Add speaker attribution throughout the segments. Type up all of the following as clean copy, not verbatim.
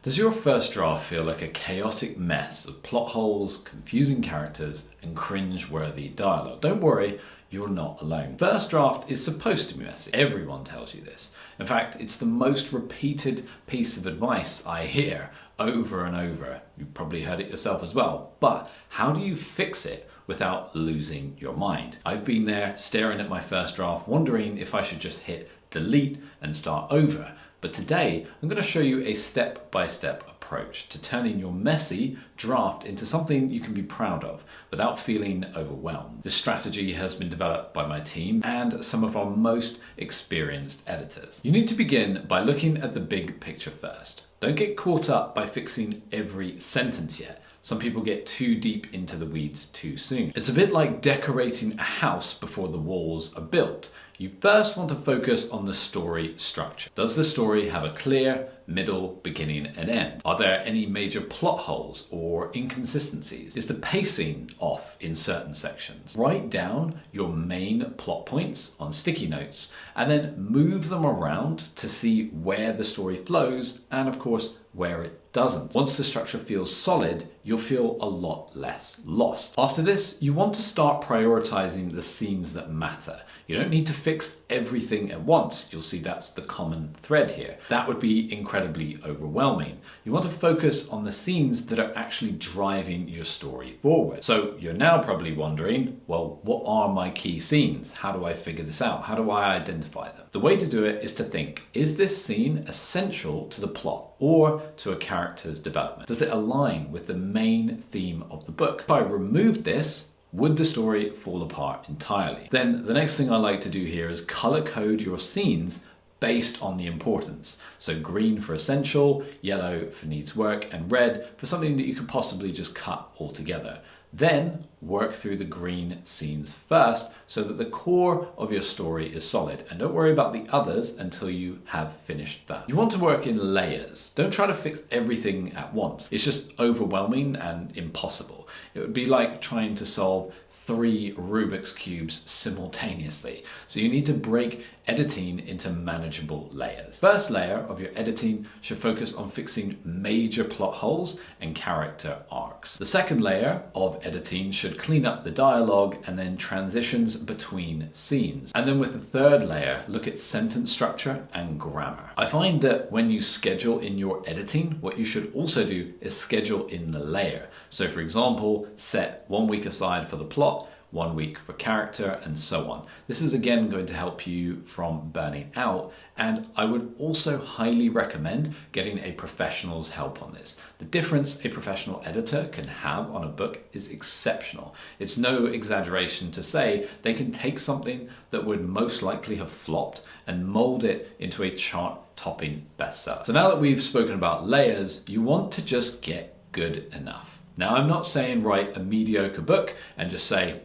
Speaker 1: Does your first draft feel like a chaotic mess of plot holes, confusing characters, and cringe-worthy dialogue? Don't worry, you're not alone. First draft is supposed to be messy. Everyone tells you this. In fact, it's the most repeated piece of advice I hear over and over. You've probably heard it yourself as well. But how do you fix it without losing your mind? I've been there staring at my first draft, wondering if I should just hit delete and start over. But today, I'm going to show you a step-by-step approach to turning your messy draft into something you can be proud of without feeling overwhelmed. This strategy has been developed by my team and some of our most experienced editors. You need to begin by looking at the big picture first. Don't get caught up by fixing every sentence yet. Some people get too deep into the weeds too soon. It's a bit like decorating a house before the walls are built. You first want to focus on the story structure. Does the story have a clear middle, beginning, and end? Are there any major plot holes or inconsistencies? Is the pacing off in certain sections? Write down your main plot points on sticky notes and then move them around to see where the story flows and, of course, where it doesn't. Once the structure feels solid, you'll feel a lot less lost. After this, you want to start prioritizing the scenes that matter. You don't need to fix everything at once. You'll see that's the common thread here. That would be incredibly overwhelming. You want to focus on the scenes that are actually driving your story forward. So you're now probably wondering, well, what are my key scenes? How do I figure this out? How do I identify them? The way to do it is to think, is this scene essential to the plot or to a character's development? Does it align with the main theme of the book? If I removed this, would the story fall apart entirely? Then the next thing I like to do here is color code your scenes based on the importance. So green for essential, yellow for needs work, and red for something that you could possibly just cut altogether. Then work through the green scenes first so that the core of your story is solid, and don't worry about the others until you have finished that. You want to work in layers. Don't try to fix everything at once. It's just overwhelming and impossible. It would be like trying to solve 3 Rubik's Cubes simultaneously. So you need to break editing into manageable layers. First layer of your editing should focus on fixing major plot holes and character arcs. The second layer of editing should clean up the dialogue and then transitions between scenes. And then with the third layer, look at sentence structure and grammar. I find that when you schedule in your editing, what you should also do is schedule in the layer. So for example, set 1 week aside for the plot, 1 week for character, and so on. This is again going to help you from burning out, and I would also highly recommend getting a professional's help on this. The difference a professional editor can have on a book is exceptional. It's no exaggeration to say they can take something that would most likely have flopped and mold it into a chart-topping bestseller. So now that we've spoken about layers, you want to just get good enough. Now, I'm not saying write a mediocre book and just say,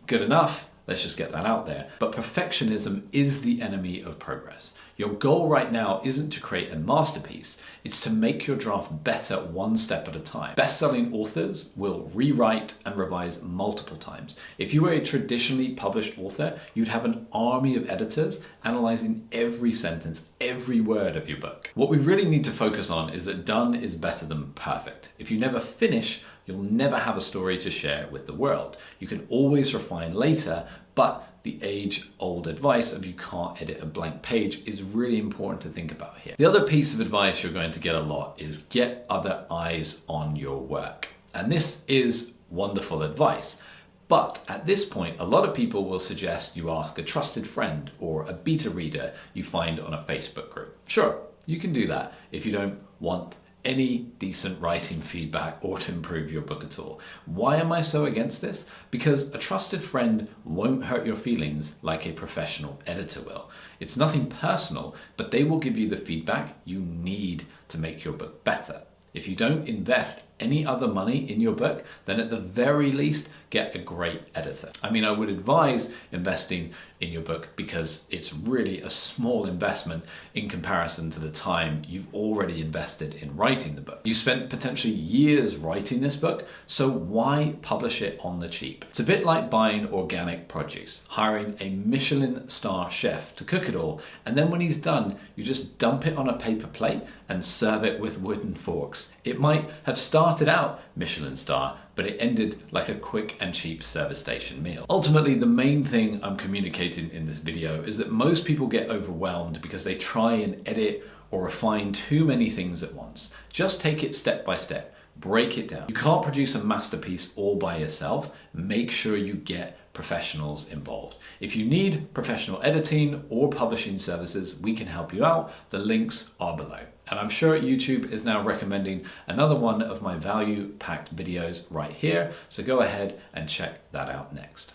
Speaker 1: good enough, let's just get that out there. But perfectionism is the enemy of progress. Your goal right now isn't to create a masterpiece, it's to make your draft better one step at a time. Best-selling authors will rewrite and revise multiple times. If you were a traditionally published author, you'd have an army of editors analyzing every sentence, every word of your book. What we really need to focus on is that done is better than perfect. If you never finish, you'll never have a story to share with the world. You can always refine later, but the age-old advice of you can't edit a blank page is really important to think about here. The other piece of advice you're going to get a lot is get other eyes on your work. And this is wonderful advice. But at this point, a lot of people will suggest you ask a trusted friend or a beta reader you find on a Facebook group. Sure, you can do that if you don't want any decent writing feedback or to improve your book at all. Why am I so against this? Because a trusted friend won't hurt your feelings like a professional editor will. It's nothing personal, but they will give you the feedback you need to make your book better. If you don't invest any other money in your book, then at the very least, get a great editor. I mean, I would advise investing in your book because it's really a small investment in comparison to the time you've already invested in writing the book. You spent potentially years writing this book, so why publish it on the cheap? It's a bit like buying organic produce, hiring a Michelin star chef to cook it all, and then when he's done, you just dump it on a paper plate and serve it with wooden forks. It might have started out Michelin star, but it ended like a quick and cheap service station meal. Ultimately, the main thing I'm communicating in this video is that most people get overwhelmed because they try and edit or refine too many things at once. Just take it step by step. Break it down. You can't produce a masterpiece all by yourself. Make sure you get professionals involved. If you need professional editing or publishing services, we can help you out. The links are below. And I'm sure YouTube is now recommending another one of my value-packed videos right here. So go ahead and check that out next.